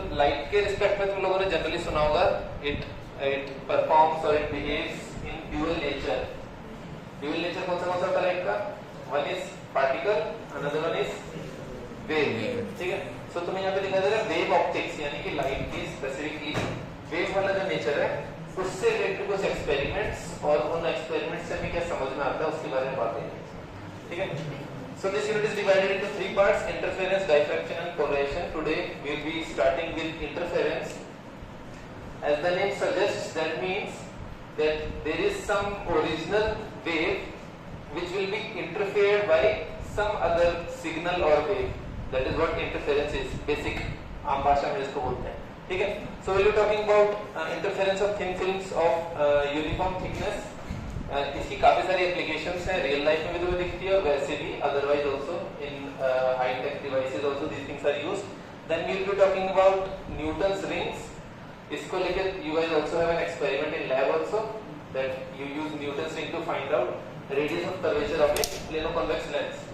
मतलब लाइट के रिस्पेक्ट में तुम लोगों ने जनरली सुना होगा इट इट परफॉर्म्स और it behaves in dual nature. Dual nature कौन सा होता है लाइट का? One is particle, another one is wave. ठीक है, सो तुम्हें यहाँ पे दिखाई दे रहा है वेव ऑप्टिक्स, यानी कि लाइट की स्पेसिफिकली वेव वाला जो नेचर है उससे रिलेटेड कुछ एक्सपेरिमेंट्स, और उन एक्सपेरिमेंट्स से हमें क्या समझ में आता है उसके बारे में बात करेंगे। ठीक है, so this unit is divided into three parts: interference, diffraction and polarization. Today we will be starting with interference. As the name suggests, that means that there is some original wave which will be interfered by some other signal or wave. That is what interference is, basic आम भाषा में इसको बोलते हैं। ठीक है, so we will be talking about interference of thin films of uniform thickness. इसकी काफी सारी एप्लीकेशंस हैं, रियल लाइफ में भी तुम्हें दिखती है और वैसे भी otherwise also in high tech devices also these things are used. Then we will be talking about Newton's rings. इसको लेकर you guys also have an experiment in lab also that you use Newton's ring to find out radius of curvature of a plano convex lens.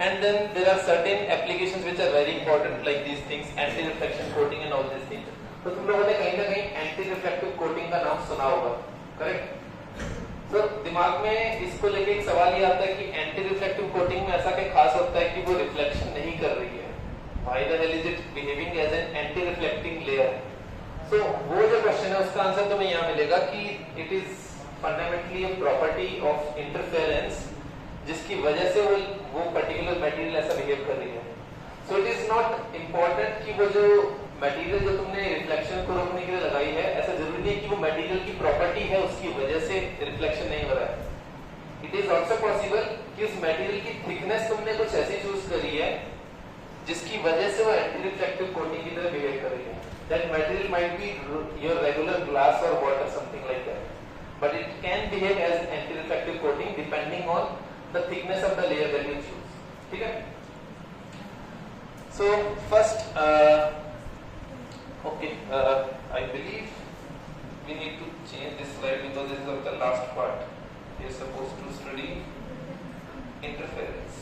And then there are certain applications which are very important like these things, anti-reflection coating and all these things. तो तुम लोगों ने कहीं ना कहीं anti-reflective coating का नाम सुना होगा, करेक्ट? तो दिमाग में इसको लेके एक सवाल ये आता है कि एंटी-रिफ्लेक्टिव कोटिंग में ऐसा क्या खास होता है कि वो रिफ्लेक्शन नहीं कर रही है? Why the hell is it behaving as an anti-reflecting layer? So वो जो क्वेश्चन है उसका आंसर तुम्हें यहाँ मिलेगा कि it is fundamentally a property of interference जिसकी वजह से वो पर्टिकुलर मटेरियल ऐसा बिहेव कर रही है। So it is not important कि वो जो मटेरियल जो तुमने रिफ्लेक्शन को रोकने के लिए लगाई है, ऐसा जरूरी नहीं कि वो मटेरियल की प्रॉपर्टी है उसकी वजह से रिफ्लेक्शन नहीं हो रहा है। इट इज ऑल्सो पॉसिबल कि उस मटेरियल की थिकनेस तुमने कुछ ऐसी चूज करी है जिसकी वजह से वो एंटी रिफ्लेक्टिव कोटिंग की तरह बिहेव कर रही है। That material might be your regular glass और water, something like that, but it can behave as anti reflective coating depending on the thickness of the layer that you choose. ठीक है, so first okay, I believe we need to change this slide because this is the last part. We are supposed to study interference.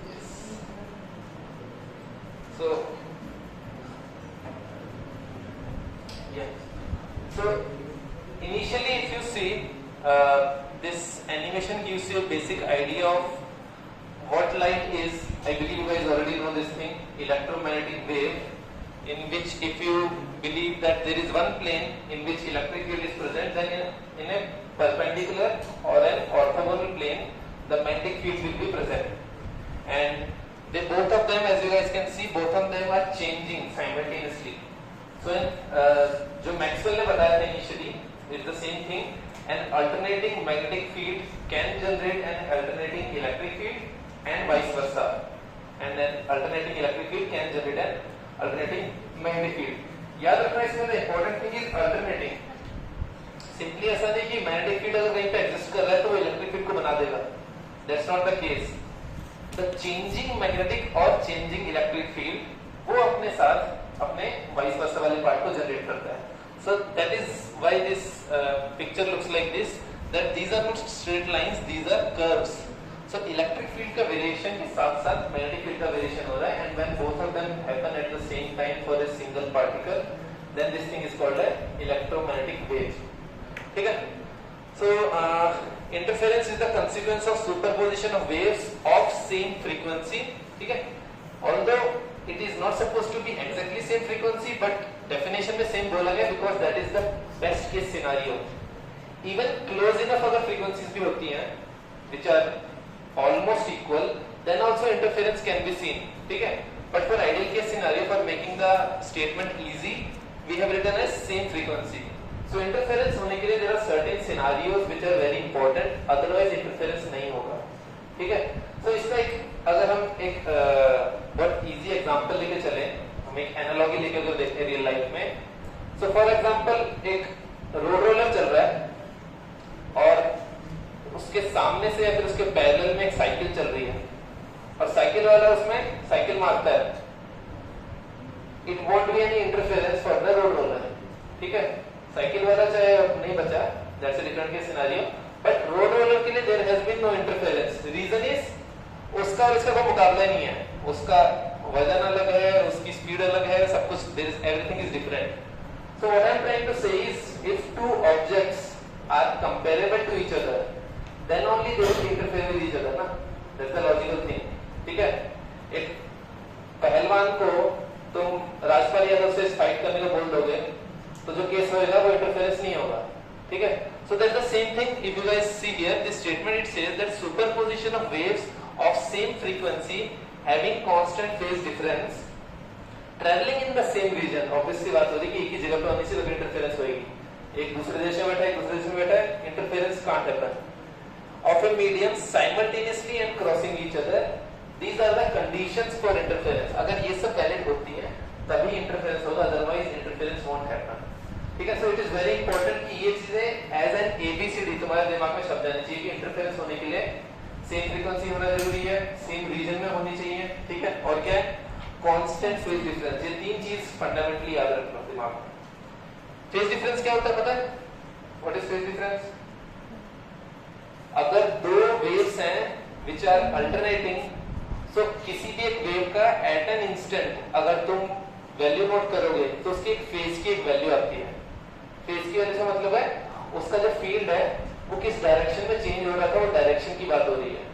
Yes. So yeah, so initially if you see this animation gives you a basic idea of what light is. I believe you guys already know this thing, electromagnetic wave, in which if you believe that there is one plane in which electric field is present, then in a perpendicular or an orthogonal plane the magnetic field will be present, and they both of them, as you guys can see, both of them are changing simultaneously. So जो Maxwell ने बताया था initially is the same thing. An alternating magnetic field can generate an alternating electric field and vice versa, and an alternating electric field can generate an alternating magnetic field. याद रखना इसमें the important thing is alternating. Simply ऐसा नहीं कि magnetic field अगर कहीं पे exist कर रहा है तो वो electric field को बना देगा. That's not the case. The changing magnetic or changing electric field वो अपने साथ अपने vice versa वाले part को generate करता है. So that is why this picture looks like this, that these are not straight lines, these are curves. So electric field का variation के साथ साथ magnetic field का variation हो रहा है, and when both of them happen at the same time for a single particle, then this thing is called an electromagnetic wave. ठीक है? So interference is the consequence of superposition of waves of same frequency. ठीक है? Although it is not supposed to be exactly same frequency, but definition में same बोला गया because that is the best case scenario. Even close enough अगर frequencies भी होती हैं which are almost equal, then also interference can be seen. ठीक है? But for ideal case scenario, for making the statement easy, we have written as same frequency. So interference होने के लिए there are certain scenarios which are very important, otherwise interference नहीं होगा. ठीक है? So इसका एक अगर हम एक बहुत easy example लेके चलें, हम एक एनालॉजी लेके अगर देखते हैं रियल लाइफ में, सो फॉर एग्जांपल एक रोड रोलर चल रहा है और उसके सामने से या फिर उसके पैरेलल में एक साइकिल चल रही है और साइकिल वाला उसमें साइकिल मारता है, it won't be any interference for the road roller. ठीक है, साइकिल वाला चाहे नहीं बचा, that's a different case scenario, but road roller के लिए there has been no interference. Reason is उसका और इसका कोई मुकाबला नहीं है, उसका वजन अलग है, उसकी स्पीड अलग है, सब कुछ, everything is different. So what I'm trying to say is, if two objects are comparable to each other, then only they will interfere with each other, ना? That's the logical thing. ठीक है? एक पहलवान को तुम राजपाल यादव से फाइट करने को बोल दोगे, तो जो केस होगा वो इंटरफेरेंस नहीं होगा. ठीक है? So that's the same thing. If you guys see here, this statement it says that superposition of waves of same frequency having constant phase difference traveling in the same region. Obviously बात हो रही है कि एक ही जगह पे होने से तो इंटरफेरेंस होगी. एक दूसरे देश में बैठा है, एक दूसरे देश में बैठा है, interference can't happen. Of a medium simultaneously and crossing each other, these are the conditions for interference. अगर ये सब वैलिड होती है तभी इंटरफेरेंस होगा, otherwise interference won't happen. ठीक है? So it is very important कि ये चीजें as an ABCD तुम्हारे दिमाग में शब्द आने चाहिए कि इंटरफेरेंस होने के लिए सेम फ्रीक्वेंसी होना जरूरी है, सेम रीजन में होनी चाहिए. ठीक है? और क्या है? Constant phase difference. ये तीन चीज फंडामेंटली याद रखना दिमाग में. फेज डिफरेंस क्या होता है पता है? What is phase difference? अगर दो वेव्स हैं व्हिच आर अल्टरनेटिंग, सो किसी भी एक वेव का एट एन इंस्टेंट अगर तुम वैल्यू नोट करोगे तो उसकी एक फेज की एक वैल्यू आती है. फेज की वैल्यू से मतलब है उसका जो फील्ड है वो किस डायरेक्शन में चेंज हो रहा था, वो डायरेक्शन की बात हो रही है.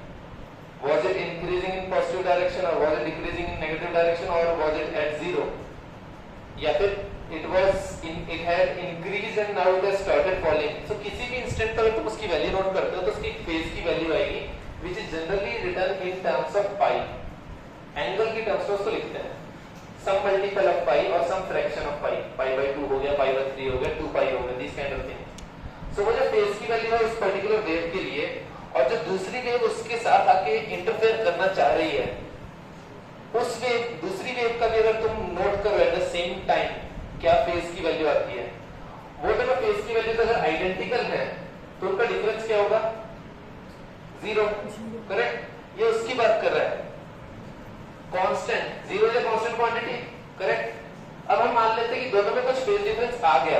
Was it increasing in positive direction or was it decreasing in negative direction or was it at zero? या फिर it had increased and now it has started falling. So किसी भी इंस्टेंट पर तुम उसकी वैल्यू नोट करते हो तो उसकी फेज की वैल्यू आएगी which is generally written in terms of pi. Angle की टर्म्स में उसको लिखते हैं. Some multiple of pi or some fraction of pi. Pi by 2 हो गया, pi by 3 हो गया, 2 pi हो गया, these kind of things. So वो जो फेज की वैल्यू है उस पर्टिकुलर वेव के लिए, और जो दूसरी वेव उसके साथ आके इंटरफेयर करना चाह रही है, उस वेव दूसरी वेव का भी अगर तुम नोट करो एट द सेम टाइम क्या फेज की वैल्यू आती है, वो दोनों फेज की वैल्यूज अगर आइडेंटिकल है तो उनका डिफरेंस क्या होगा? जीरो. करेक्ट? ये उसकी बात कर रहा है. Constant zero is a constant quantity. Correct? अब हम मान लेते हैं कि दोनों में कुछ फेज डिफरेंस आ गया.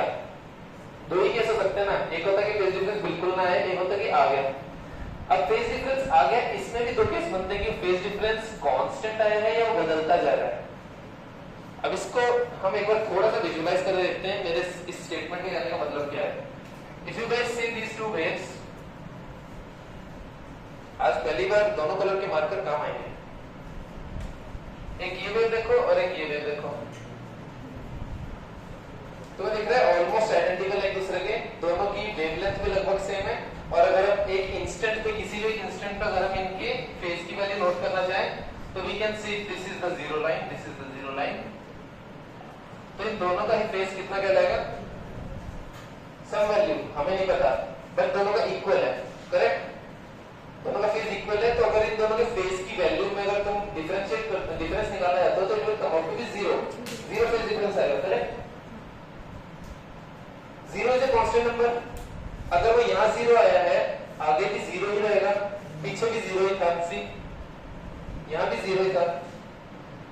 दो ही केस हो सकते हैं ना, एक होता है कि फेज डिफरेंस बिल्कुल ना है, एक होता है कि आ गया. अब फेज डिफरेंस आ गया, इसमें भी दो केस बनते हैं कि फेज डिफरेंस कांस्टेंट आया है या वो बदलता जा रहा है. अब इसको हम एक बार थोड़ा सा विजुअलाइज कर देखते हैं मेरे इस स्टेटमेंट के कहने का मतलब क्या है. If you guys see these two waves, आज पहली बार दोनों कलर के मार्कर काम आएंगे. एक ये वेव देखो और एक ये वेव देखो, तो दिख रहा है ऑलमोस्ट आइडेंटिकल एक दूसरे के, दोनों की वेवलेंथ भी लगभग सेम है. और अगर हम एक इंस्टेंट पे किसी भी इंस्टेंट पे अगर हम इनके फेज की वैल्यू नोट करना चाहें तो we can see this is the zero line, this is the zero line. तो इन दोनों का ही फेज कितना कहलाएगा? सम वैल्यू हमें नहीं पता, बट दोनों का इक्वल है. करेक्ट? दोनों का फेज इक्वल है. तो अगर इन दोनों के फेज की वैल्यू में अगर तुम डिफरेंस निकाला जाता तो it will come out to be zero. Zero phase difference आएगा. Correct? Zero is a constant number. अगर वो यहाँ जीरो आया है, आगे भी जीरो ही रहेगा, पीछे भी जीरो ही था, सी यहाँ भी जीरो ही था.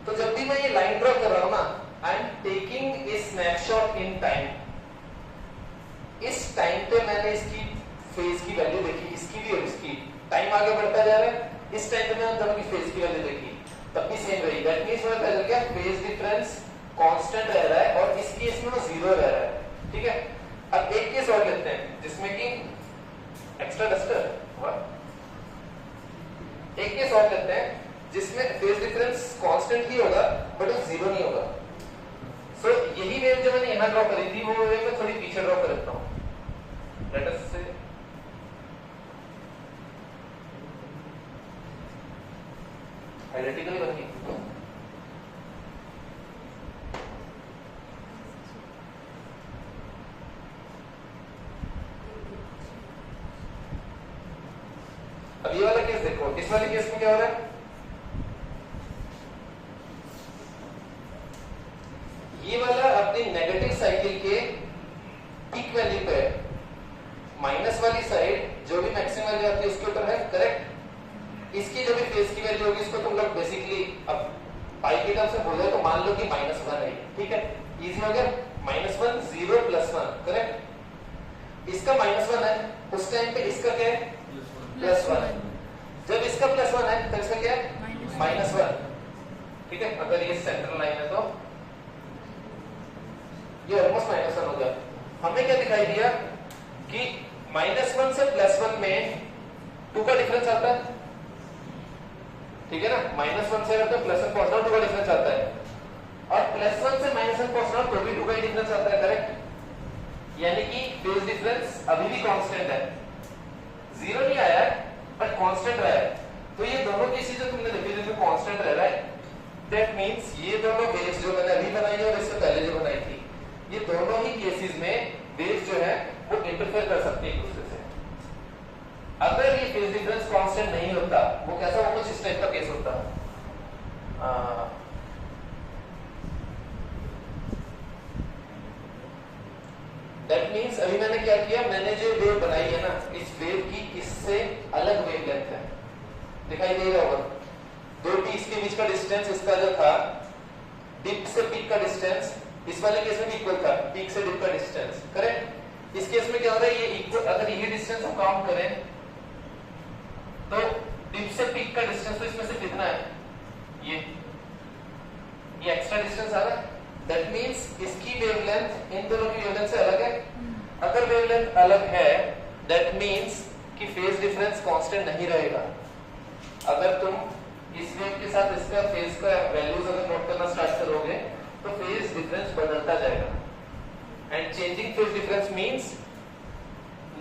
तो जब भी मैं ये लाइन ड्रॉ कर रहा हूं ना, I am taking a snapshot in time. इस टाइम पे मैंने इसकी फेज की वैल्यू देखी, इसकी भी और इसकी. टाइम आगे बढ़ता जा रहा है, इस टाइम पे मैंने दोनों की फेज की वैल्यू देखी, तब भी सेम रही. दैट मींस मुझे पता चल गया फेज डिफरेंस कांस्टेंट रह रहा है और इस केस में वो जीरो रह रहा है. ठीक है? अब एक केस और लेते हैं जिसमें कि एक्स्ट्रा डस्टर, एक केस और लेते हैं जिसमें फेज डिफरेंस कांस्टेंट ही होगा बट वो जीरो नहीं होगा. सो यही वेव जो मैंने यहां ड्रॉ करी थी वो वेव मैं थोड़ी पीछे ड्रॉ कर देता हूं. लेट अस से आइडेंटिकली बन गई. अब ये वाला केस देखो, इस वाले केस में क्या हो रहा है? ये वाला अपनी नेगेटिव साइकिल के पीक वैल्यू पे है. माइनस वाली साइड जो भी मैक्सिमम वैल्यू आती है उसके ऊपर है. करेक्ट? इसकी जो भी फेज की वैल्यू होगी इसको तुम लोग बेसिकली अब पाई की टर्म से बोलो तो मान लो कि -1 है. ठीक है? इजी हो गया. -1 0 +1. करेक्ट? इसका -1 है, उस टाइम पे इसका क्या है? +1. जब इसका +1 है तो इसका क्या है -1, ठीक है। अगर ये सेंट्रल लाइन है तो ये ऑलमोस्ट -1 हो गया। हमें क्या दिखाई दिया कि -1 से +1 में 2 का डिफरेंस आता है, ठीक है ना। -1 से अगर +1 पहुंचना 2 का डिफरेंस आता है, और +1 से -1 पहुंचना तो भी 2 का डिफरेंस आता है, करेक्ट। यानी कि फेज डिफरेंस अभी भी कांस्टेंट है, 0 नहीं आया है बट कांस्टेंट रहा है। तो ये दोनों केसेस जो तुमने देखे जिसमें कांस्टेंट रह रहा है, दैट मींस ये दोनों वेव्स जो मैंने अभी बनाई है और इससे पहले जो बनाई थी, ये दोनों ही केसेस में वेव्स जो है वो इंटरफेयर कर सकती है एक दूसरे से। अगर ये फेज डिफरेंस कांस्टेंट नहीं होता, वो कैसा, वो कुछ इस टाइप का केस होता। दैट मींस अभी मैंने क्या किया, मैंने जो वेव बनाई है ना, इस वेव की इससे अलग वेवलेंथ है, दिखाई दे रहा होगा। दो पीक्स के बीच का डिस्टेंस इसका जो था, डिप से पीक का डिस्टेंस इस वाले केस में इक्वल था, पीक से डिप का डिस्टेंस, करेक्ट। इस केस में क्या हो रहा है, ये इक्वल, अगर ये डिस्टेंस हम काउंट करें तो डिप से पीक का डिस्टेंस तो इसमें से कितना है, ये एक्स्ट्रा डिस्टेंस आ रहा है। दैट मींस इसकी वेवलेंथ इन दोनों की वेवलेंथ से अलग है। अगर वेवलेंथ अलग है, दैट मींस कि फेज डिफरेंस कांस्टेंट नहीं रहेगा। अगर तुम इस वेव के साथ इसका फेज का वैल्यूज अगर नोट करना स्टार्ट करोगे तो फेज डिफरेंस बदलता जाएगा। And changing phase difference means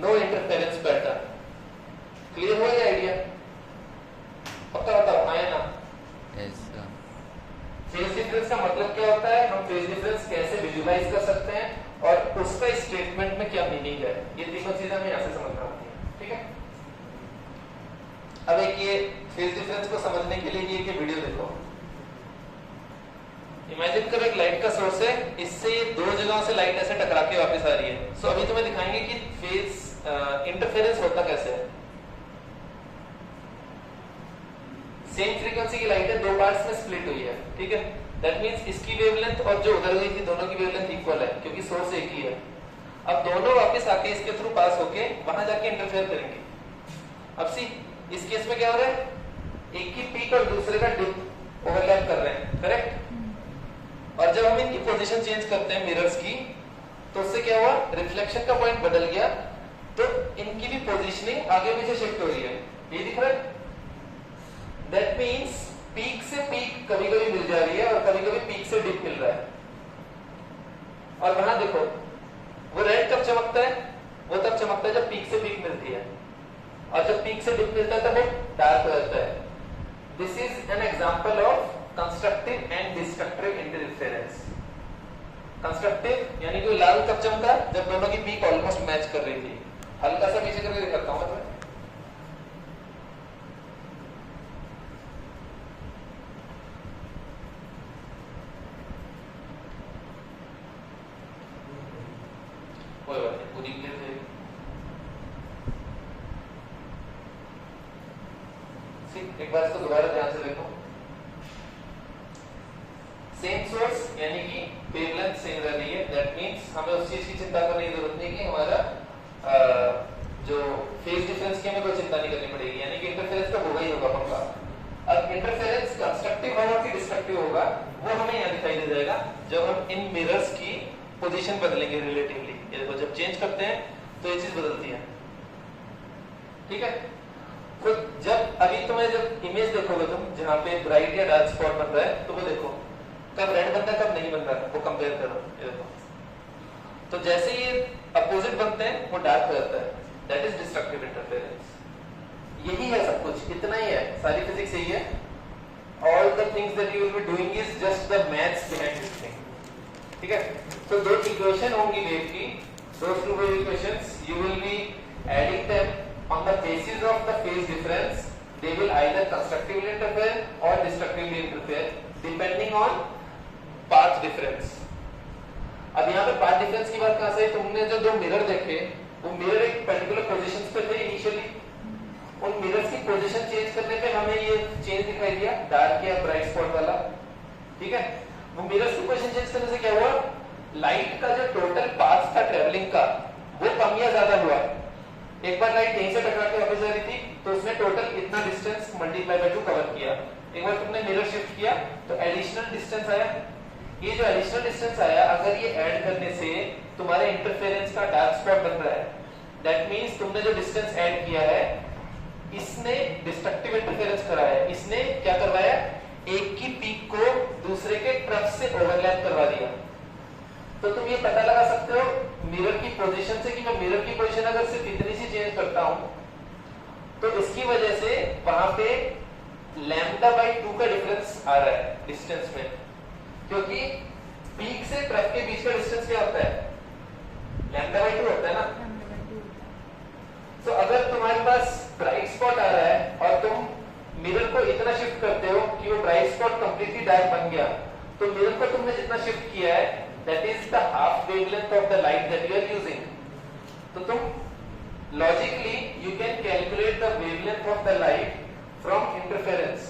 no interference pattern. Clear हुआ ये आइडिया? पक्का बताओ, आया ना? Yes sir. फेज डिफरेंस का मतलब क्या होता है, हम फेज डिफरेंस कैसे विजुलाइज कर सकते हैं और उसका स्टेटमेंट में क्या मीनिंग है, ये तीनों चीजें हमें यहां से समझना होती है, ठीक है। अब एक ये फेज डिफरेंस को समझने के लिए ये वीडियो देखो। इमेजिन करो एक लाइट का सोर्स है, इससे ये दो जगहों से लाइट ऐसे टकरा के वापस आ रही है। सो अभी तुम्हें दिखाएंगे कि फेज इंटरफेरेंस होता कैसे है। सेम फ्रीक्वेंसी की लाइट है, दो पार्ट्स में स्प्लिट हुई है, ठीक है। दैट मींस इसकी वेवलेंथ और जो उधर गई थी दोनों की वेवलेंथ इक्वल है क्योंकि सोर्स एक ही है। अब दोनों वापस आके इसके थ्रू पास होके वहां जाके इंटरफेयर करेंगे। अब सी इस केस में क्या हो रहा है, एक की पीक और दूसरे का डिप ओवरलैप कर रहे हैं, करेक्ट। और जब हम इनकी पोजीशन चेंज करते हैं मिरर्स की, तो उससे क्या हुआ, रिफ्लेक्शन का पॉइंट बदल गया, तो इनकी भी पोजीशनिंग आगे पीछे शिफ्ट हो रही है। ये दिख रहा है। दैट मींस पीक से पीक कभी कभी मिल जा रही है और कभी कभी पीक से डिप मिल रहा है। और वहां देखो वो रेड कब चमकता है, वो तब चमकता है जब पीक से पीक मिलती है, और जब पीक से डिप मिलता है तब वो डार्क हो जाता है। This is an example of constructive and destructive interference. Constructive यानी कि लाल कब चमका, जब दोनों की पीक ऑलमोस्ट मैच कर रही थी। हल्का सा पीछे करके दिखाता हूं मैं तुम्हें। कोई बात नहीं, पूरी क्लियर है। एक बार इसको दोबारा ध्यान से देखो। सेम सोर्स यानी कि वेवलेंथ सेम रह रही है। दैट मींस हमें उस चीज की चिंता करने की जरूरत नहीं कि हमारा जो फेज डिफरेंस की हमें कोई चिंता नहीं करनी पड़ेगी, यानी कि इंटरफेरेंस तो होगा ही होगा पक्का। अब इंटरफेरेंस कंस्ट्रक्टिव होगा कि डिस्ट्रक्टिव होगा वो हमें यहाँ दिखाई दे जाएगा जब हम इन मिरर्स की पोजीशन बदलेंगे रिलेटिवली। ये देखो जब चेंज करते हैं तो ये चीज बदलती है, ठीक है। तो जब अभी तुम्हें जब इमेज देखोगे तुम जहाँ पे ब्राइट या डार्क स्पॉट बन रहा है, तो वो देखो कब रेड बन रहा है कब नहीं बन रहा है, वो कंपेयर करो। ये देखो तो जैसे ये अपोजिट बनते हैं वो डार्क हो जाता है। That is destructive interference. यही है सब कुछ, इतना ही है, सारी फिजिक्स यही है। All the things that you will be doing is just the maths behind this thing, ठीक है। तो दो इक्वेशन होंगी वेव की, those two wave equations you will be adding them on the basis of the phase difference. They will either constructively interfere or destructively interfere depending on path difference. अब यहाँ पे path difference की बात कहाँ से, तुमने जो दो मिरर देखे वो मिरर एक पर्टिकुलर पोजीशंस पे थे इनिशियली, उन मिरर्स की पोजीशन चेंज करने पे हमें ये चेंज दिखाई दिया, डार्क या ब्राइट स्पॉट वाला, ठीक है। वो मिरर्स की पोजीशन चेंज करने से क्या हुआ, लाइट का जो टोटल पाथ था ट्रेवलिंग का वो कम या ज्यादा हुआ। एक बार लाइट यहीं से टकरा के वापस जा रही थी तो उसने टोटल इतना डिस्टेंस मल्टीप्लाई बाय 2 कवर किया। एक बार तुमने मिरर शिफ्ट किया तो एडिशनल डिस्टेंस आया। ये जो एडिशनल डिस्टेंस आया, अगर ये ऐड करने से तुम्हारे इंटरफेरेंस का डार्क स्पॉट बन रहा है, दैट मींस तुमने जो डिस्टेंस ऐड किया है इसने डिस्ट्रक्टिव इंटरफेरेंस करा है। इसने क्या करवाया, एक की पीक को दूसरे के ट्रफ से ओवरलैप करवा दिया। तो तुम ये पता लगा सकते हो मिरर की पोजीशन से कि मैं मिरर की पोजीशन अगर सिर्फ इतनी सी चेंज करता हूं तो इसकी वजह से वहां पे लैम्डा बाई 2 का डिफरेंस आ रहा है डिस्टेंस में, क्योंकि पीक से ट्रफ के बीच का डिस्टेंस क्या होता है, लैम्डा बाई 2 होता है ना। तो अगर तुम्हारे पास ब्राइट स्पॉट आ रहा है और तुम मिरर को इतना शिफ्ट करते हो कि वो ब्राइट स्पॉट कंप्लीटली डार्क बन गया, तो मिरर को तुमने जितना शिफ्ट किया है that is the half wavelength of the light that you are using. तो तुम logically you can calculate the wavelength of the light from interference.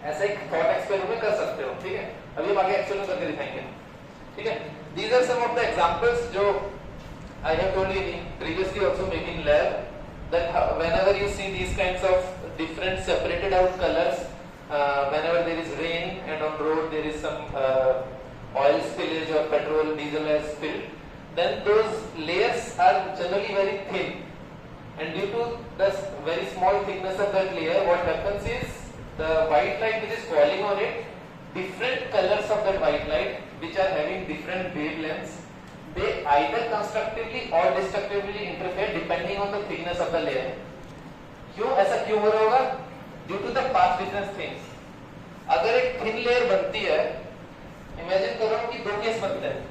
ऐसा एक thought experiment कर सकते हो, ठीक है। अभी हम आगे एक्चुअली करके दिखाएंगे, ठीक है। These are some of the examples जो I have told you previously also maybe in lab, that whenever you see these kinds of different separated out colors, whenever there is rain and on road there is some oil spillage or petrol diesel has spilled, then those layers are generally very thin, and due to the very small thickness of that layer, what happens is the white light which is falling on it, different colors of that white light which are having different wavelengths, they either constructively or destructively interfere depending on the thickness of the layer. क्यों ऐसा क्यों हो रहा होगा? Due to the path difference things. अगर एक thin layer बनती है, इमेजिन करो कि दो केस बनते हैं।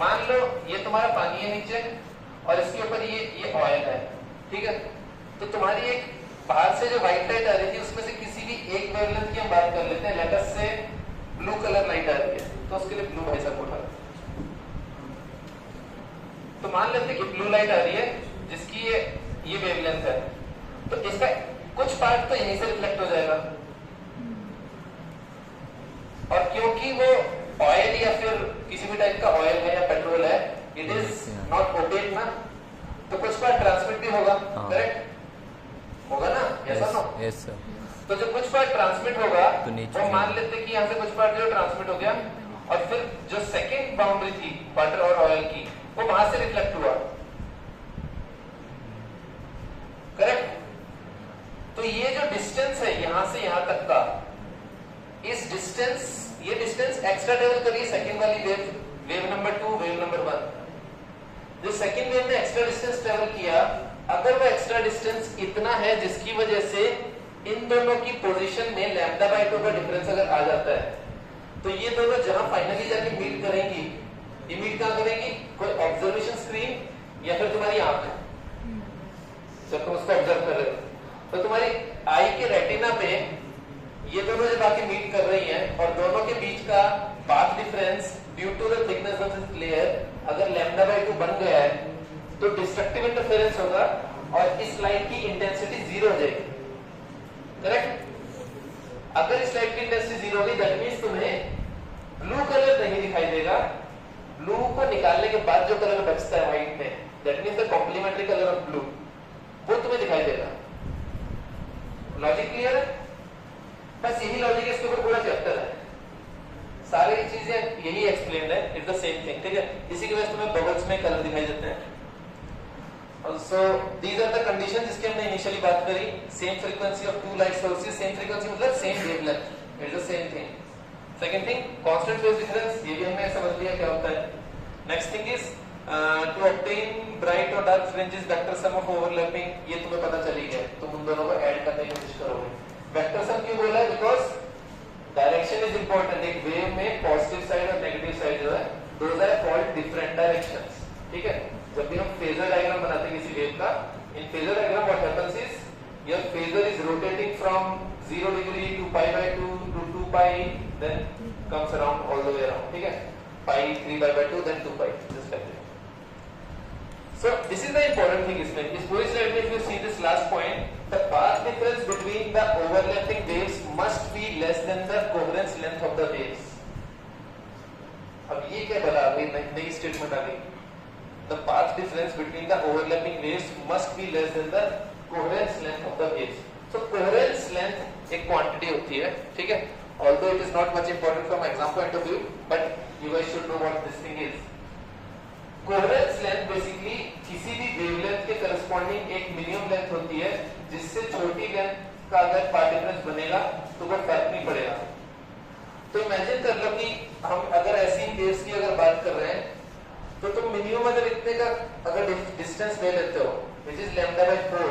मान लो ये तुम्हारा पानी है नीचे और इसके ऊपर ये ऑयल है, ठीक है। तो तुम्हारी एक बाहर से जो व्हाइट लाइट आ रही थी उसमें से किसी भी एक वेवलेंथ की हम बात कर लेते हैं, लेट अस से ब्लू कलर लाइट आ रही है, तो उसके लिए ब्लू भाई साहब उठा। तो मान लेते हैं कि ब्लू लाइट आ रही है जिसकी ये वेवलेंथ है, तो इसका कुछ पार्ट तो यहीं से रिफ्लेक्ट हो जाएगा, और क्योंकि वो ऑयल या फिर किसी भी टाइप का ऑयल है या पेट्रोल है, इट इज नॉट ओपेक ना, तो कुछ पार्ट ट्रांसमिट भी होगा, करेक्ट होगा ना, ऐसा ना। Yes sir. तो जब कुछ पार्ट ट्रांसमिट होगा तो मान लेते हैं कि यहाँ से कुछ पार्ट जो ट्रांसमिट हो गया, और फिर जो सेकेंड बाउंड्री थी वाटर और ऑयल की वो वहां से रिफ्लेक्ट हुआ, करेक्ट। तो ये जो डिस्टेंस है यहां से यहां तक का, इस डिस्टेंस, ये डिस्टेंस एक्स्ट्रा ट्रेवल करिए सेकंड वाली वेव नंबर 2, वेव नंबर 1। जो सेकंड वेव ने एक्स्ट्रा डिस्टेंस ट्रेवल किया, अगर वो एक्स्ट्रा डिस्टेंस इतना है जिसकी वजह से इन दोनों की पोजीशन में लैम्डा बाय 2 का डिफरेंस अगर आ जाता है, तो ये दोनों जहां फाइनली जाके मीट करेंगी, ये मीट कहां करेंगी, कोई ऑब्जर्वेशन स्क्रीन या फिर तुम्हारी आंख, जब तुम उसको ऑब्जर्व कर रहे हो, तो तुम्हारी आई के रेटिना पे ये दोनों जब आके मीट कर रही हैं और दोनों के बीच का path difference due to the thickness of this layer अगर लैम्डा बाय 2 बन गया है, तो डिस्ट्रक्टिव इंटरफेरेंस होगा और इस लाइट की इंटेंसिटी 0 हो जाएगी, करेक्ट। अगर इस लाइट की इंटेंसिटी 0 होगी, दैट मींस तुम्हें ब्लू कलर नहीं दिखाई देगा। ब्लू को निकालने के बाद जो कलर बचता है व्हाइट में, that means the complementary colour of blue, वो तुम्हें दिखाई देगा। लॉजिक क्लियर है? बस यही लॉजिक इसके ऊपर पूरा चैप्टर है, सारी चीजें यही एक्सप्लेन्ड है, इट्स द सेम थिंग, ठीक है। इसी की वजह से तुम्हें बबल्स में कलर दिखाई देते हैं। So these are the conditions जिसकी हमने इनिशियली बात करी। Same frequency of two light sources, same frequency मतलब same wavelength, it's the same thing. Second thing, constant phase difference, ये भी हमने समझ लिया क्या होता है। Next thing is to obtain bright और dark fringes, vector sum of overlapping, ये तुम्हें पता चली गया, तुम उन दोनों को ऐड करने की कोशिश करोगे। वेक्टर सम क्यों बोला है? Because direction is important. एक वेव में पॉजिटिव साइड और नेगेटिव साइड जो है, those are called different directions, ठीक है। जब भी हम फेजर डायग्राम बनाते हैं किसी वेव का, in phasor diagram what happens is your phasor is rotating from 0 degree to pi by 2 to 2 pi, then comes around all the way around, ठीक है। Pi 3 pi by 2 then 2 pi, just like that. So this is the important thing इसमें, इस पूरी slide में if you see this last point, the path difference between the overlapping waves must be less than the coherence length of the waves। अब ये क्या बता गई, नई स्टेटमेंट आ गई, the path difference between the overlapping waves must be less than the coherence length of the waves. So coherence length एक quantity होती है, ठीक है? Although it is not much important from exam point of view, but you guys should know what this thing is. Coherence length basically किसी भी wavelength के corresponding एक minimum length होती है, जिससे छोटी length का अगर path difference बनेगा तो वो फर्क नहीं पड़ेगा. तो इमेजिन कर लो कि हम अगर ऐसी वेव्स की अगर बात कर रहे हैं तो तुम मिनिमम अगर इतने का अगर डिस्टेंस ले लेते हो which is lambda by 4,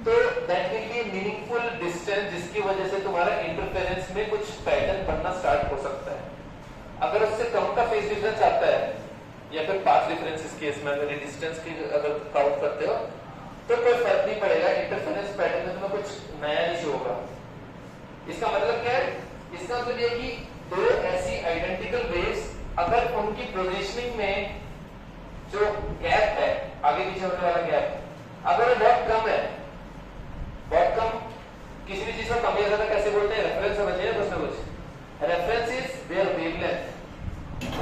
तो that will be a meaningful distance जिसकी वजह से तुम्हारा इंटरफेरेंस में कुछ पैटर्न बनना स्टार्ट हो सकता है. अगर उससे कम का फेज डिफरेंस आता है या फिर पाथ डिफरेंस इस केस में अगर डिस्टेंस की अगर काउंट करते हो तो कोई फर्क नहीं पड़ेगा, इंटरफेरेंस पैटर्न में तुम्हें कुछ नया नहीं शो होगा. इसका मतलब क्या है? इसका मतलब ये कि दो ऐसी आइडेंटिकल वेव्स अगर उनकी पोजीशनिंग में जो गैप है, आगे पीछे होने वाला गैप, अगर वो बहुत कम है, बहुत कम, किसी भी चीज को कम या ज्यादा कैसे बोलते हैं? रेफरेंस समझिए कुछ ना कुछ. Reference is there wavelength.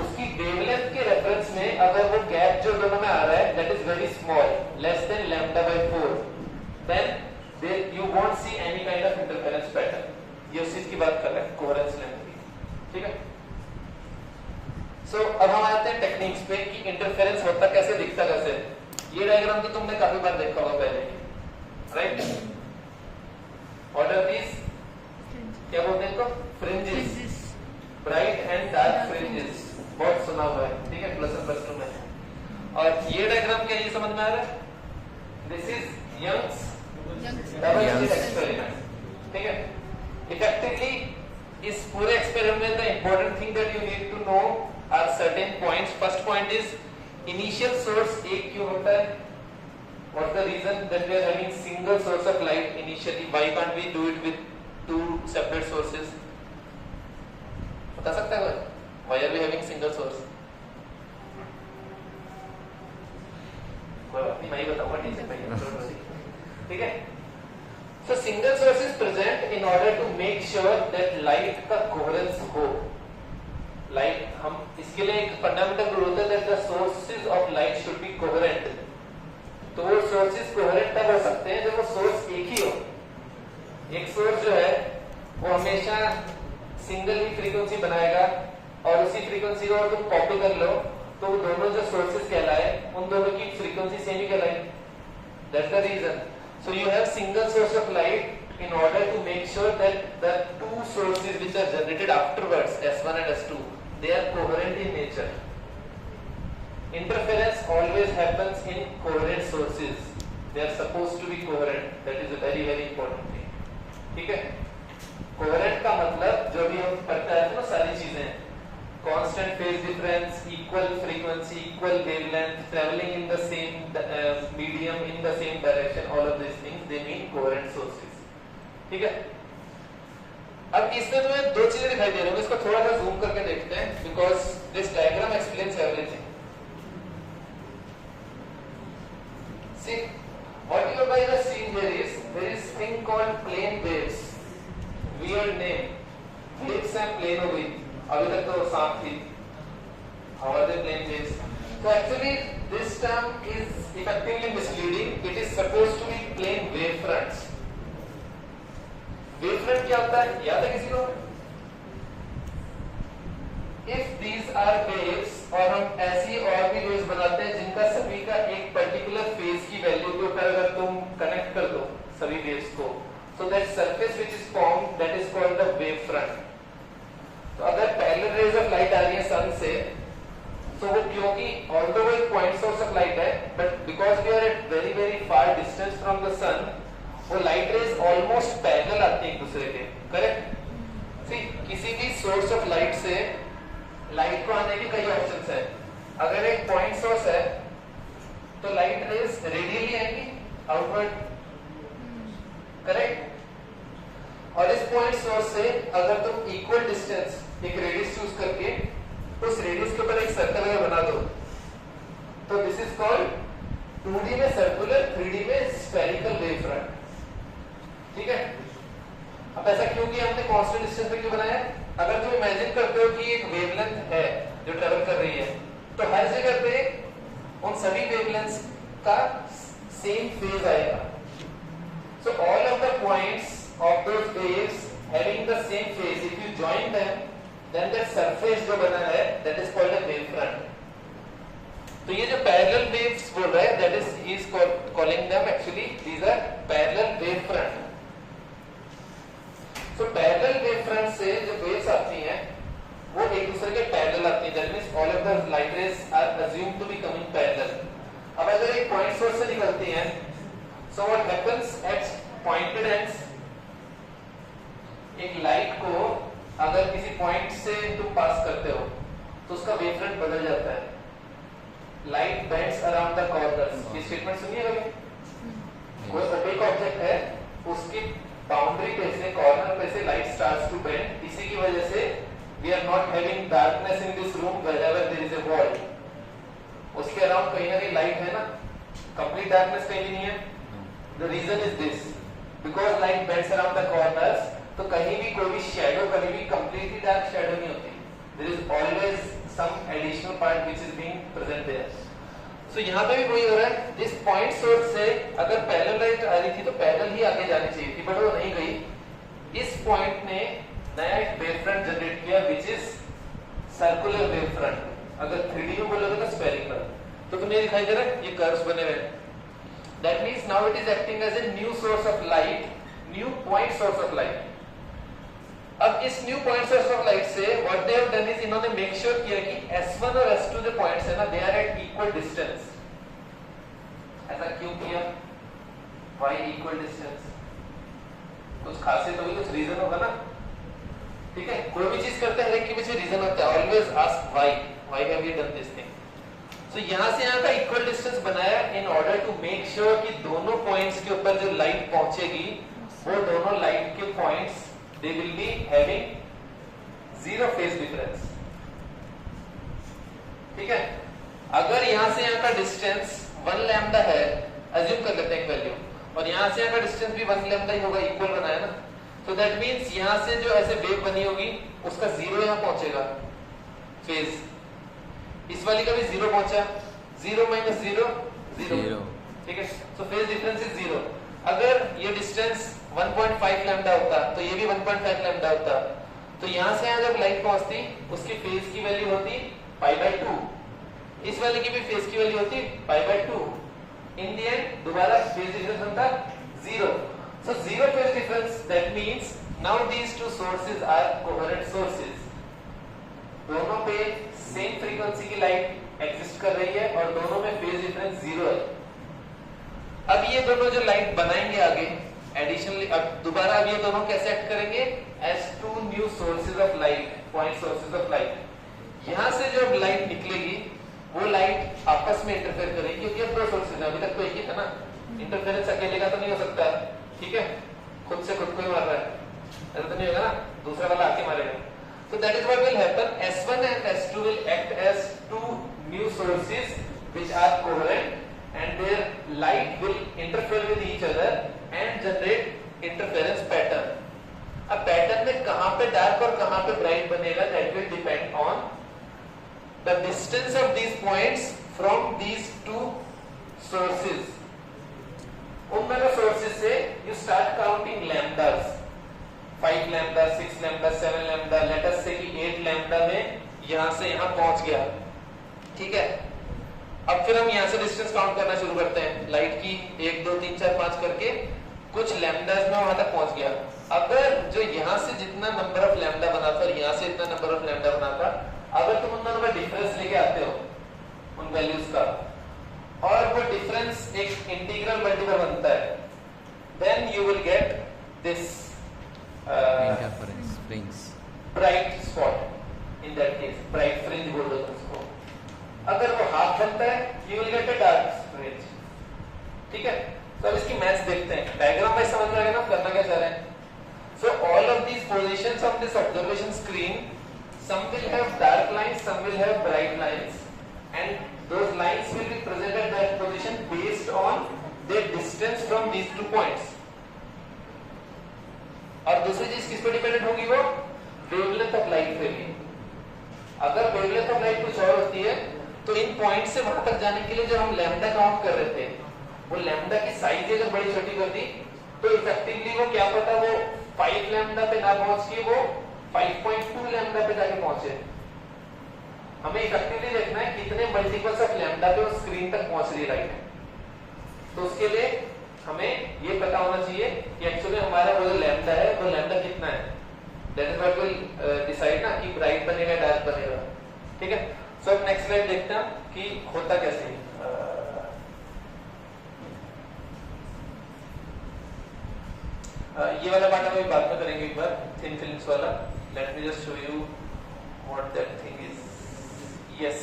उसकी वेवलेंथ के रेफरेंस में अगर वो गैप जो दोनों में आ रहा है that is very small, less than lambda by 4, then you won't see any kind of interference pattern. ये उस चीज की बात कर रहे हैं, कोहेरेंस लेंथ की, ठीक है? सो अब हम आते हैं टेक्निक्स पे कि इंटरफेरेंस होता कैसे, दिखता कैसे. ये डायग्राम तो तुमने काफी बार देखा होगा पहले, राइट? What are these? क्या बोलते हैं इनको? Fringes, bright and dark fringes. बहुत सुना हुआ है, ठीक है, प्लस और प्लस 2 में. और ये डायग्राम क्या, ये समझ में आ रहा है? This is Young's double slit experiment, ठीक है? इफेक्टिवली इस पूरे एक्सपेरिमेंट में the important thing that you need to know are certain points. First point is initial source एक क्यों होता है? What the reason that we are having single source of light initially? Why can't we do it with two separate sources? बता सकता है कोई? Why are we having single source? कोई बात नहीं, मैं ही बताऊंगा, ठीक है? So single source is present in order to make sure that light का coherence हो. Light, हम इसके लिए एक fundamental rule होता है that the sources of light should be coherent. तो वो sources coherent तब हो सकते हैं जब वो source एक ही हो. एक source जो है वो हमेशा single ही frequency बनाएगा और उसी frequency को तुम copy कर लो तो दोनों जो sources कहलाए उन दोनों की frequency same ही कहलाएगी. That's the reason. So you have single source of light in order to make sure that the two sources which are generated afterwards, S1 and S2, they are coherent in nature. Interference always happens in coherent sources. They are supposed to be coherent. That is a very very important thing. ठीक है? Coherent का मतलब जो भी हम पढ़ते हैं ना सारी चीजें, constant phase difference, equal frequency, equal wavelength, traveling in the same medium in the same direction, all of these things they mean coherent sources. ठीक है? अब इसमें तुम्हें दो चीजें दिखाई दे रही हैं, इसको थोड़ा सा जूम करके देखते हैं because this diagram explains everything. See, what you guys are seeing here is there is thing called plane waves. Weird name. Waves and plane हो गई. अभी तक तो सांप थी. How are they plane waves? So actually this term is effectively misleading. It is supposed to be plane wave fronts. Wave front क्या होता है? याद है किसी को? If these are waves और हम ऐसी और भी waves बनाते हैं जिनका सभी का एक particular phase की value के ऊपर अगर तुम connect कर दो सभी waves को, so that surface which is formed that is called the wave front. तो अगर पैरेलल रेज ऑफ लाइट आ रही है सन से, तो वो क्योंकि ऑल्दो वो एक पॉइंट सोर्स ऑफ लाइट है, but because we are at very very far distance from the sun, वो लाइट रेज ऑलमोस्ट पैरेलल आती है एक दूसरे के. करेक्ट? सी, किसी भी सोर्स ऑफ लाइट से लाइट को आने के कई ऑप्शंस है. अगर एक पॉइंट सोर्स है तो लाइट रेज रेडियली आएंगी आउटवर्ड. करेक्ट? और इस पॉइंट सोर्स से अगर तुम इक्वल डिस्टेंस एक रेडियस चूज करके उस रेडियस के ऊपर एक सर्कल अगर बना दो तो दिस इज कॉल्ड 2D में सर्कुलर, 3D में स्फेरिकल वेव फ्रंट. ठीक है? अब ऐसा क्यों किया हमने, कांस्टेंट डिस्टेंस पे क्यों बनाया? अगर तुम इमेजिन करते हो कि एक वेवलेंथ है जो ट्रेवल कर रही है, तो हर जगह पे उन सभी वेवलेंथ्स का सेम फेज आएगा. So all of the points of those waves having the same phase, if you join them, then that surface जो बना है, that is called a wave front. तो ये जो parallel waves बोल रहा है, that is he is calling them actually these are parallel wave front. So parallel wave front से जो waves आती हैं, वो एक दूसरे के parallel आती हैं. That means all of the light rays are assumed to be coming parallel. अब अगर एक point source से निकलती हैं, so what happens at pointed ends, एक लाइट को अगर किसी पॉइंट से तुम पास करते हो तो उसका वेवफ्रंट बदल जाता है. Light bends around the corners. ये स्टेटमेंट सुनिए कभी. कोई ओपेक ऑब्जेक्ट है, उसकी बाउंड्री पे से कॉर्नर पे से लाइट स्टार्ट्स टू बेंड. इसी की वजह से we are not having darkness in this room wherever there is a wall. उसके अराउंड कहीं ना कहीं लाइट है ना, कंप्लीट डार्कनेस कहीं नहीं है. The reason is this, because light bends around the corners. तो कहीं भी कोई भी शैडो कभी भी कंप्लीटली डार्क शैडो नहीं होती. There is always some additional part which is being present there. So यहाँ पे भी वही हो रहा है. इस पॉइंट सोर्स से अगर पैरेलल लाइट आ रही थी तो पैरेलल ही आगे जानी चाहिए थी, बट वो नहीं गई. इस पॉइंट ने नया एक वेव फ्रंट जनरेट किया which is circular wave front. अगर 3D में बोलोगे तो स्फेरिकल. तो तुम्हें दिखाई दे रहा है ये कर्व्स बने हुए हैं. That means now it is acting as a new source of light, new point source of light. अब इस new point source of light से what they have done is इन्होंने मेक श्योर किया कि S1 और S2 जो points है ना, they are at equal distance. ऐसा क्यों किया? Why equal distance? कुछ खासियत होगी, कुछ रीजन होगा ना. ठीक है, कोई भी चीज करते हैं हर एक के पीछे रीजन होता है. Always ask why have you done this thing. So यहां से यहां का इक्वल डिस्टेंस बनाया in order to make sure कि दोनों पॉइंट्स के ऊपर जो लाइट पहुंचेगी वो दोनों लाइट के points they will be having zero phase difference. ठीक है, अगर यहां से यहां का डिस्टेंस 1 लैम्डा है, अज्यूम कर लेते हैं एक वैल्यू, और यहां से यहां का डिस्टेंस भी 1 लैम्डा ही होगा, इक्वल बना है ना. तो दैट मींस यहां से जो ऐसे वेव बनी होगी उसका जीरो यहां पहुंचेगा फेज. इस वाली का भी जीरो पहुंचा. 0 - 0 0. ठीक है, सो फेज डिफरेंस इज 0. अगर ये डिस्टेंस 1.5 लैम्डा होता तो ये भी 1.5 लैम्डा होता. तो यहां से यहां जब लाइट पहुंचती उसकी फेज की वैल्यू होती π/2. इस वाले की भी फेज की वैल्यू होती π/2. इन द एंड दोबारा फेज डिफरेंस होता 0. So 0 phase difference. That means now these two sources are coherent sources. दोनों पे सेम फ्रीक्वेंसी की लाइट एग्जिस्ट कर रही है और दोनों में फेज डिफरेंस 0 है. अब ये दोनों जो लाइट बनाएंगे आगे एडिशनली, अब दोबारा अब ये दोनों कैसे एक्ट करेंगे? As two new sources of light, point sources of light. यहां से जो लाइट निकलेगी वो लाइट आपस में इंटरफेयर करेगी, क्योंकि अब 2 सोर्सेज है, अभी तक तो एक ही था ना. इंटरफेरेंस अकेले का तो नहीं हो सकता. ठीक है, खुद से खुद को ही मार रहा है, ऐसा तो नहीं होगा ना, दूसरा वाला आके मारेगा. So that is what will happen. S1 and S2 will act as two new sources which are coherent, and their light will interfere with each other and generate interference pattern. अब पैटर्न में कहां पे dark और कहां पे bright बनेगा, that will depend on the distance of these points from these two sources. उन दोनों sources से you start counting lambdas. 5 lambda, 6 lambda, 7 lambda, let us से कि 8 लैम्डा में यहां से यहां पहुंच गया. ठीक है, अब फिर हम यहां से डिस्टेंस काउंट करना शुरू करते हैं लाइट की. 1 2 3 4 5 करके कुछ लैम्डास में वहां तक पहुंच गया. अगर जो यहां से जितना नंबर ऑफ लैम्डा बना था और यहां से इतना नंबर ऑफ लैम्डा बना था, अगर तुम उन दोनों का डिफरेंस लेके आते हो उन वैल्यूज का, और वो डिफरेंस एक इंटीग्रल मल्टीपल बनता है, then you will get this interference fringe. bright spot. In that case, bright fringe बोल दो उसको. अगर वो हाफ बनता है, you will get a dark fringe. ठीक है, तो अब इसकी मैथ्स देखते हैं. डायग्राम में समझ में आ गया ना करना क्या चाह रहे हैं. So all of these positions of this observation screen, some will have dark lines, some will have bright lines, and those lines will be present at that position based on their distance from these 2 points. और दूसरी चीज किस पे dependent होगी? वो wavelength of light पे भी. अगर वेवलेंथ ऑफ लाइट कुछ और होती है तो इन पॉइंट से वहां तक जाने के लिए जो हम लैम्डा काउंट कर रहे थे, वो लैम्डा की साइज अगर बड़ी छोटी कर दी तो इफेक्टिवली वो क्या पता वो 5 लैम्डा पे ना पहुंच के वो 5.2 लैम्डा पे जाके पहुंचे। हमें इफेक्टिवली देखना है कितने मल्टीपल्स ऑफ लैम्डा पे वो स्क्रीन तक पहुंच रही है लाइट। तो उसके लिए हमें ये पता होना चाहिए कि एक्चुअली हमारा वो जो लैम्डा है वो लैम्डा कितना है। That is what will decide ना कि ब्राइट बनेगा डार्क बनेगा। ठीक है, सो अब नेक्स्ट स्लाइड देखते हैं कि होता कैसे है। ये वाला पार्ट हम अभी बाद में करेंगे एक बार, थिन फिल्म्स वाला। Let me just show you what that thing is. Yes,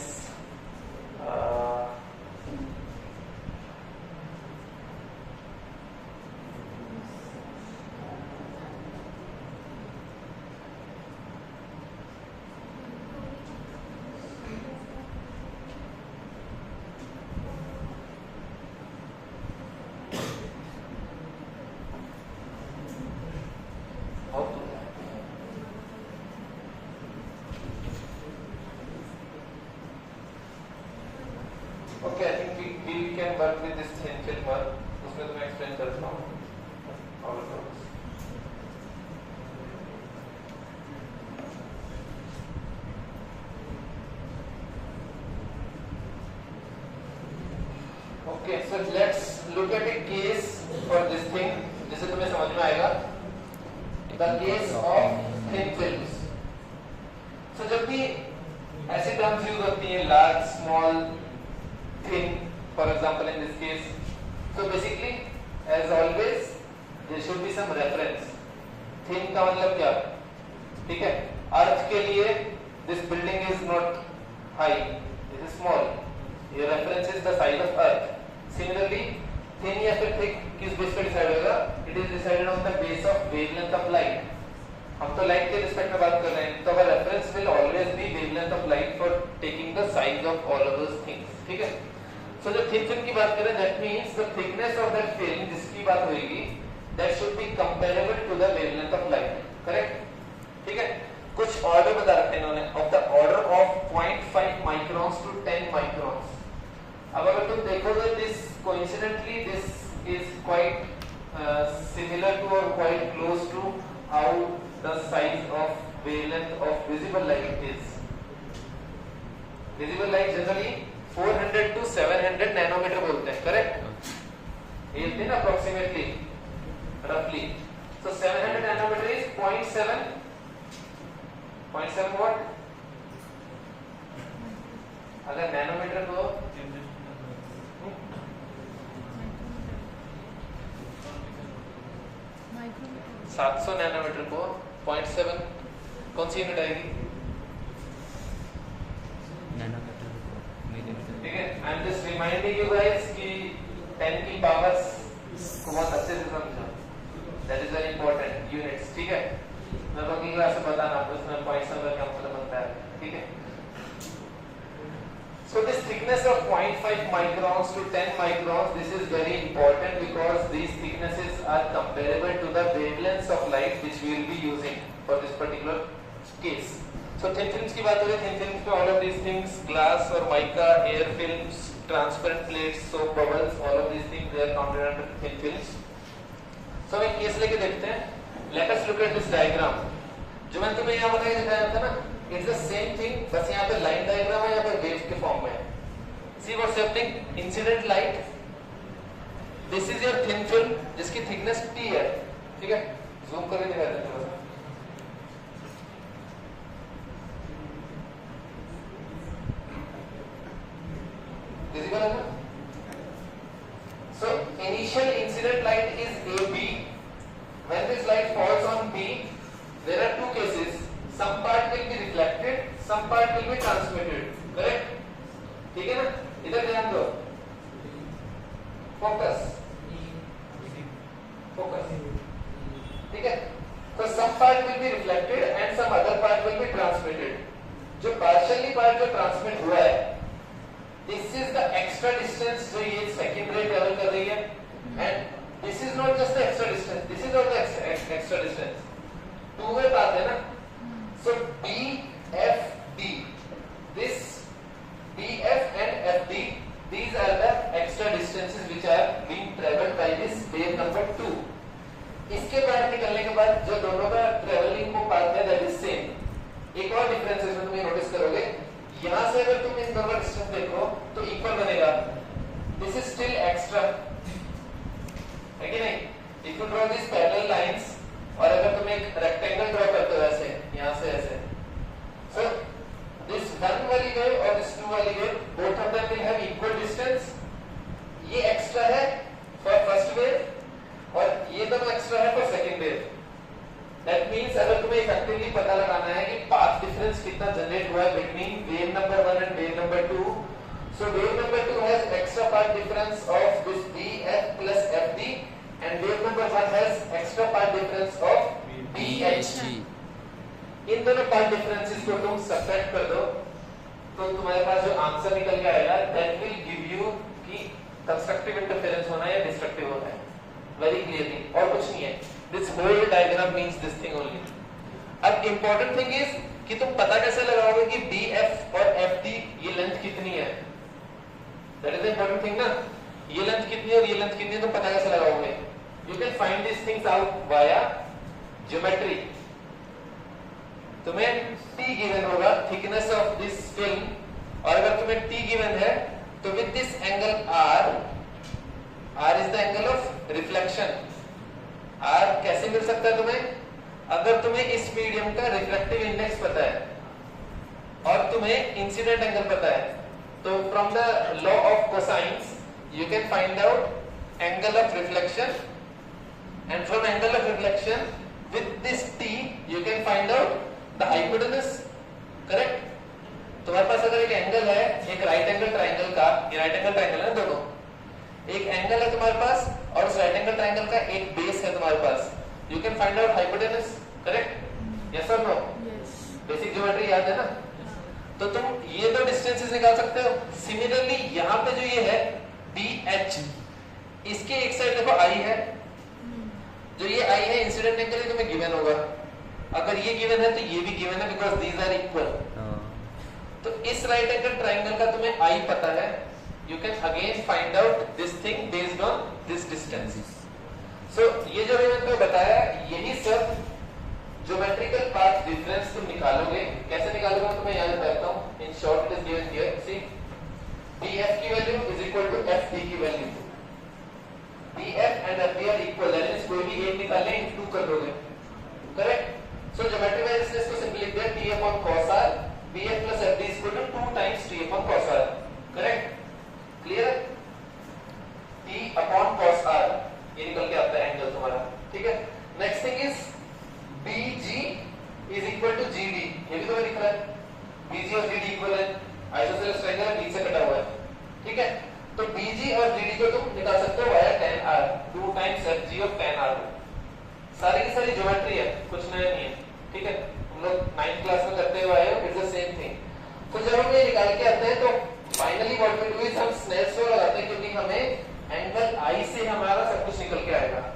okay, I think we can work with this thin film work. उसमें तो मैं एक्सप्लेन करता हूँ all of those. Okay, so let's look at a case for this thing जिसे तुम्हें समझ में आएगा। The case of thin films. So जब भी ऐसे टर्म्स यूज होती हैं large, small, thin, for example in this case, so basically as always there should be some reference. Thin का मतलब क्या? ठीक है, अर्थ के लिए this building is not high, it is small. Your reference is the size of earth. Similarly, thin या फिर thick किस बेस पे डिसाइड होगा? It is decided on the base of wavelength of light. हम तो लाइट के respect में बात कर रहे हैं, तो our reference will always be wavelength of light for taking the size of all of those things. ठीक है, so जब थिन फिल्म की बात करें, that means the thickness of that film जिसकी बात होगी, that should be comparable to the wavelength of light. Correct? ठीक है, कुछ ऑर्डर बता रखे हैं इन्होंने, of the order of 0.5 microns to 10 microns. अब अगर तुम देखोगे this coincidentally this is quite similar to or quite close to how the size of wavelength of visible light is. Visible light generally 400 to 700 nanometer बोलते हैं, correct? ये दिन approximately, roughly. So 700 nanometer is 0.7. 0.7 what? अगर nanometre को 700 nanometre को 0.7 कौन सी unit आएगी? Nanometre, millimetre. ठीक है, I am just reminding you guys कि 10 की पावर्स को बहुत अच्छे से समझो, that is very important units. ठीक है, मैं बाकी क्लास में बताना आपको इसमें पॉइंट्स का क्या मतलब बनता है। ठीक है, so this thickness of 0.5 microns to 10 microns, this is very important because these thicknesses are comparable to the wavelengths of light which we will be using for this particular case. So thin films की बात हो रही है, thin films में all of these things, glass or mica, air films, transparent plates, soap bubbles, all of these things they are counted under thin films. So हम एक case लेके देखते हैं। Let us look at this diagram. जो मैंने तुम्हें यहाँ बताया दिखाया था ना, it's the same thing, बस यहाँ पे लाइन डायग्राम है, यहाँ पे वेव के फॉर्म में है। See what's happening? Incident light. This is your thin film जिसकी thickness T है। ठीक है, zoom करके दिखा देते हैं। Visible है ना? So initial incident light is AB. When this light falls on B, there are two cases. Some part will be reflected, some part will be transmitted. Correct? ठीक है ना? इधर ध्यान दो। Focus. Focus. ठीक है? So some part will be reflected and some other part will be transmitted. जो partially part जो transmit हुआ है, this is the extra distance जो ये second ray travel कर रही है, and this is not just the extra distance. This is not the extra distance. Two-way path है ना? So BFD, this BF दोनों का डिस्टेंस देखो तो इक्वल बनेगा, दिस इज स्टिल एक्स्ट्रा, है कि नहीं? If you draw this parallel lines, और अगर तुम एक रेक्टेंगल ड्रॉ करते हो ऐसे, यहां से ऐसे, सो दिस वन वाली वेव और दिस टू वाली wave, both of them will have equal distance. ये एक्स्ट्रा है फॉर फर्स्ट वेव और ये दोनों एक्स्ट्रा है for second wave. That means अगर तुम्हें इफेक्टिवली पता लगाना है कि पाथ डिफरेंस कितना जनरेट हुआ है between wave number 1 and wave number 2, so wave number 2 has extra path difference of this BF plus FD and wave number 1 has extra path difference of BHG। इन दोनों path differences को तुम subtract कर दो तो तुम्हारे पास जो आंसर निकल के आएगा दैट विल गिव यू कि कंस्ट्रक्टिव इंटरफेरेंस होना है या डिस्ट्रक्टिव होना है, वेरी क्लियरली, और कुछ नहीं है। This whole diagram means this thing only. अब इंपॉर्टेंट थिंग इज कि तुम पता कैसे लगाओगे कि BF और FD ये लेंथ कितनी है, that is the important thing ना। ये लेंथ कितनी है और ये लेंथ कितनी है तुम पता कैसे लगाओगे? You can find this things out via geometry. तुम्हें T गिवन होगा, थिकनेस ऑफ दिस फिल्म, और अगर तुम्हें T गिवन है तो with this angle R is the angle of reflection. R कैसे मिल सकता है तुम्हें? अगर तुम्हें इस मीडियम का रिफ्रैक्टिव इंडेक्स पता है और तुम्हें इंसिडेंट एंगल पता है, तो from the law of cosines you can find out angle of reflection, and from angle of reflection with this T you can find out the hypotenuse, correct? तुम्हारे पास अगर एक एंगल है, एक राइट एंगल ट्रायंगल का, ये right angle triangle है दोनों, एक एंगल है तुम्हारे पास और उस राइट एंगल ट्रायंगल का एक बेस है तुम्हारे पास, you can find out hypotenuse, correct? Yes और नो? बेसिक ज्योमेट्री याद है ना? तो तुम ये दो डिस्टेंसेस निकाल सकते हो। सिमिलरली यहाँ पे जो ये है BH, इसके एक साइड देखो I है, जो ये I है इंसिडेंट एंगल ही तुम्हें गिवन होगा। अगर ये गिवन है तो ये भी गिवन है, बिकॉज दीज आर इक्वल। तो इस राइट एंगल ट्रायंगल का तुम्हें I पता है, you can again find out this thing based on this distance। so ये जो मैंने तुम्हें बताया, यही सब ज्योमेट्रिकल पाथ डिफरेंस तुम निकालोगे। कैसे निकालोगे मैं तुम्हें याद बताता हूँ। In short it is given here, see BF की value is equal to FD की value. BF and FD are equal, that means कोई भी एक निकालने इंटू कर दोगे, करेक्ट? सो ज्योमेट्री में इसको सिंपली लिख दिया T upon cos r, BF plus FD is equal to 2 times T upon cos r, correct? Clear है? T अपॉन cos r ये निकल के आता है एंगल तुम्हारा, ठीक है? Next thing is BG is equal to GD, ये भी तुम्हें दिख रहा है, BG और GD इक्वल है, आइसोसेलेस ट्रायंगल है, बीच से कटा हुआ है, ठीक है? तो BG और GD को तुम निकाल सकते हो via tan r, 2 times FG of tan r। सारी की सारी ज्योमेट्री है, कुछ नया नहीं है, ठीक है? हम लोग 9th क्लास में करते हुए आए हो, इट्स द सेम थिंग। तो जब हम ये निकाल के आते हैं तो finally what we do is हम स्नेल्स लॉ लगाते हैं, क्योंकि हमें एंगल I से हमारा सब कुछ निकल के आएगा।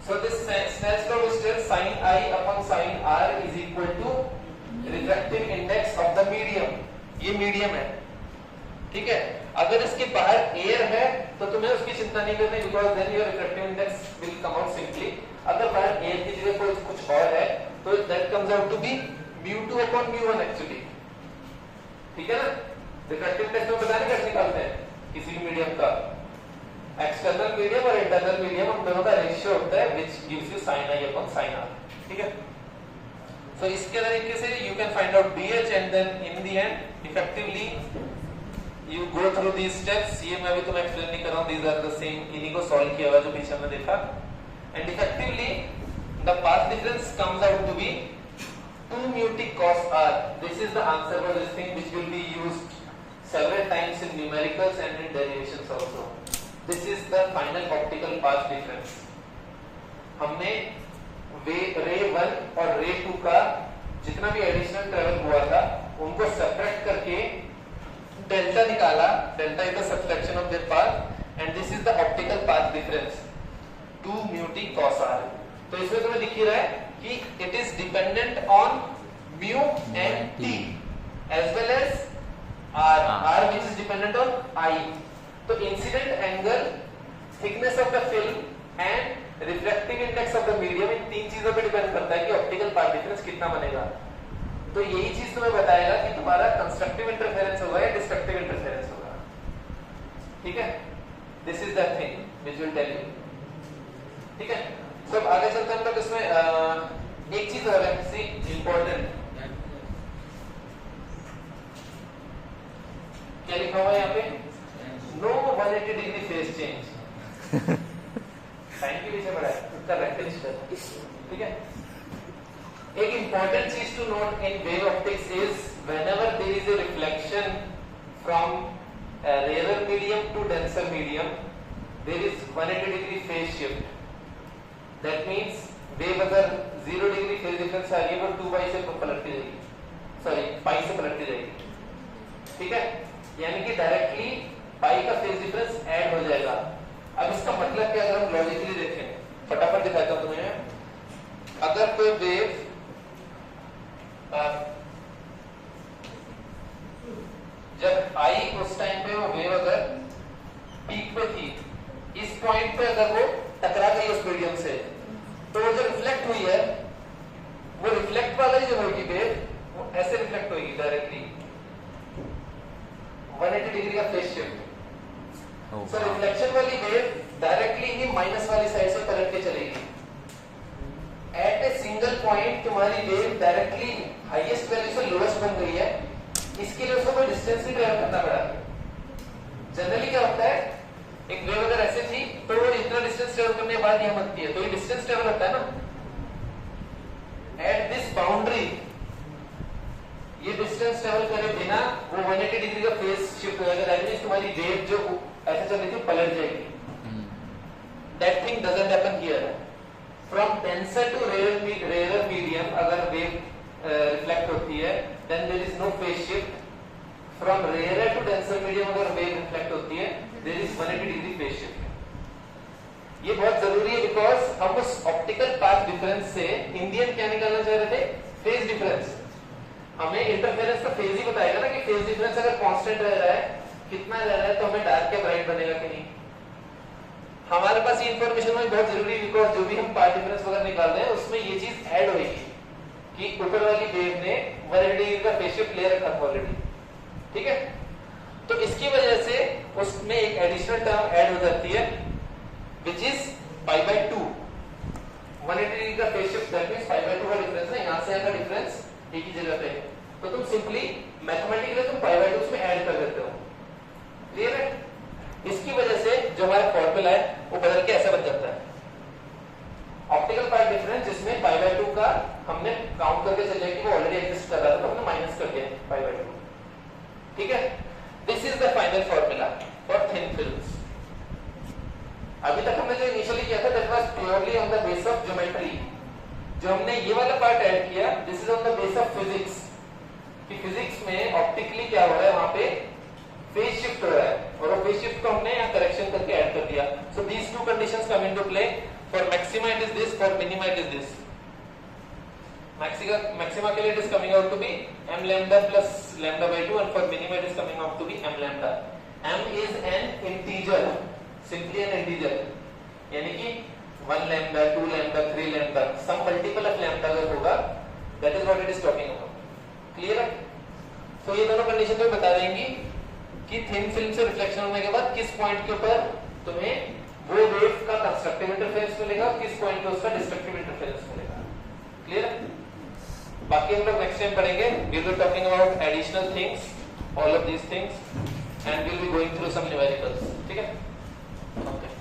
So this Snell's law is still sin I upon sin R is equal to refractive index of the medium। ये मीडियम है, ठीक है? अगर इसके बाहर एयर है तो तुम्हें उसकी चिंता नहीं करनी, because then your refractive index will come out simply. अगर बाहर एयर की जगह कोई कुछ और है तो that comes out to be μ2 upon μ1 actually, ठीक है ना? रिफ्रैक्टिव इंडेक्स में पता नहीं कैसे निकालते हैं किसी भी मीडियम का। एक्सटर्नल मीडियम और इंटरनल मीडियम हम दोनों का रेशियो होता है which gives you sin I upon sin R, ठीक है? सो इसके तरीके से you can find out BH and then in the end effectively you go through these steps. ये मैं भी तुम्हें एक्सप्लेन नहीं कर रहा हूं, दीस आर द सेम, इन्हीं को सॉल्व किया हुआ जो पीछे हमने देखा। And effectively the path difference comes out to be 2 mu t cos r। This is the answer for this thing which will be used several times in numericals and in derivations also। This is the final optical path difference। हमने रे 1 और रे 2 का जितना भी additional travel हुआ था उनको सब्ट्रैक्ट करके डेल्टा निकाला। Delta is the subtraction of their path and this is the optical path difference 2 mu t cos r। तो इसमें तुम्हें दिख ही रहा है कि it is dependent on mu and t as well as r which is dependent on I। तो incident angle, thickness of the film and refractive index of the medium, इन तीन चीजों पे डिपेंड करता है कि ऑप्टिकल पाथ डिफरेंस कितना बनेगा। तो यही चीज तुम्हें बताएगा कि तुम्हारा कंस्ट्रक्टिव इंटरफेरेंस होगा या डिस्ट्रक्टिव इंटरफेरेंस होगा। ठीक है, this is the thing which will tell you. ठीक है, तो अब आगे चलते हैं हम लोग इसमें एक चीज और है सी इंपॉर्टेंट, क्या लिखा हुआ है यहाँ पे, no 180 degree phase change. Sine के पीछे पड़ा है उसका रेक्टेंगल। ठीक है, एक इंपॉर्टेंट चीज to note in wave optics is whenever there is a reflection from rare medium to denser medium there is 180 degree phase shift. That means wave अगर 0 डिग्री फेज डिफरेंस आ रही है वो 2 पाई से पलटती जाएगी, सॉरी पाई से पलटती जाएगी। ठीक है, यानी कि डायरेक्टली पाई का फेज डिफरेंस ऐड हो जाएगा। अब इसका मतलब क्या, अगर हम लॉजिकली देखें, फटाफट दिखाता हूं तुम्हें। अगर कोई वेव जब आई उस टाइम पे वो वेव अगर पीक पे थी, इस पॉइंट पे अगर वो टकरा गई उस मीडियम से, तो वो जो रिफ्लेक्ट हुई है वो रिफ्लेक्ट वाला ही जो होगी वेव वो ऐसे रिफ्लेक्ट होगी डायरेक्टली 180 डिग्री का फेज शिफ्ट। सो रिफ्लेक्शन वाली वेव डायरेक्टली ही माइनस वाली साइड से पलट के चलेगी। एट ए सिंगल पॉइंट तुम्हारी वेव डायरेक्टली हाईएस्ट वैल्यू से लोएस्ट बन गई है, इसके लिए उसको कोई डिस्टेंस ही ट्रैवल करना पड़ा। जनरली क्या होता है, एक वेव अगर ऐसे थी तो वो इतना डिस्टेंस ट्रैवल करने के बाद यहां बनती है, तो ये डिस्टेंस ट्रैवल होता है ना। एट दिस बाउंड्री ये डिस्टेंस ट्रैवल करे बिना वो 180 डिग्री का फेज शिफ्ट हो जाएगा। दैट मींस तुम्हारी वेव जो ऐसे चल रही थी पलट जाएगी। That thing doesn't happen here. From denser to rare medium अगर वेव रिफ्लेक्ट होती है then there is no phase shift. From rare to denser medium अगर वेव रिफ्लेक्ट होती है there is 180 degree phase shift. ये बहुत जरूरी है बिकॉज हम उस ऑप्टिकल पाथ डिफरेंस से इंडियन क्या निकालना चाह रहे थे, फेज डिफरेंस। हमें इंटरफेरेंस का फेज ही बताएगा ना कि फेज डिफरेंस अगर कांस्टेंट रह रहा है, कितना रह रहा है, तो हमें डार्क या ब्राइट बनेगा कि नहीं। हमारे पास ये इंफॉर्मेशन में बहुत जरूरी है बिकॉज जो भी हम पाथ डिफरेंस वगैरह निकाल रहे हैं उसमें ये चीज ऐड होगी कि ऊपर वाली वेव ने 180 डिग्री का फेज शिफ्ट ले रखा था ऑलरेडी। ठीक है, तो इसकी वजह से उसमें एक एडिशनल टर्म ऐड हो जाती है व्हिच इज π/2। 180 डिग्री का फेज शिफ्ट दैट मींस π/2 का डिफरेंस है, यहां से यहां का डिफरेंस एक ही जगह पे है, तो तुम सिंपली मैथमेटिकली तुम π/2 उसमें ऐड कर देते हो। क्लियर है? इसकी वजह से जो हमारा फॉर्मूला है वो बदल के ऐसा बन जाता है ऑप्टिकल पाथ डिफरेंस, जिसमें π/2 का हमने काउंट करके चले कि वो ऑलरेडी एग्जिस्ट कर रहा था तो हमने माइनस कर दिया π/2। ठीक है, this is the final formula for thin films. अभी तक हमने जो इनिशियली किया था that was purely on the base of geometry. जो हमने ये वाला पार्ट ऐड किया this is on the base of physics, कि फिजिक्स में ऑप्टिकली क्या हो रहा है, वहां पे फेज शिफ्ट हो रहा है और वो फेज शिफ्ट को हमने यहां करेक्शन करके ऐड कर दिया। So these two conditions come into play. For maxima it is this, for minima it is this. Maxima के लिए it is coming out to be m lambda plus lambda/2 and for minima it is coming out to be m lambda. m is an integer, simply an integer, यानी कि 1 lambda, 2 lambda, 3 lambda, some multiple of lambda अगर होगा that is what it is talking about. Clear है? तो ये दोनों condition तुम्हें बता देंगी कि थिन फिल्म से रिफ्लेक्शन होने के बाद किस पॉइंट के ऊपर तुम्हें वो वेव का कंस्ट्रक्टिव इंटरफेरेंस मिलेगा और किस पॉइंट पे उसका डिस्ट्रक्टिव इंटरफेरेंस मिलेगा। क्लियर है? बाकी हम लोग नेक्स्ट टाइम पढ़ेंगे। We will be talking about additional things, all of these things, and we will be going through some numericals. ठीक है? ओके।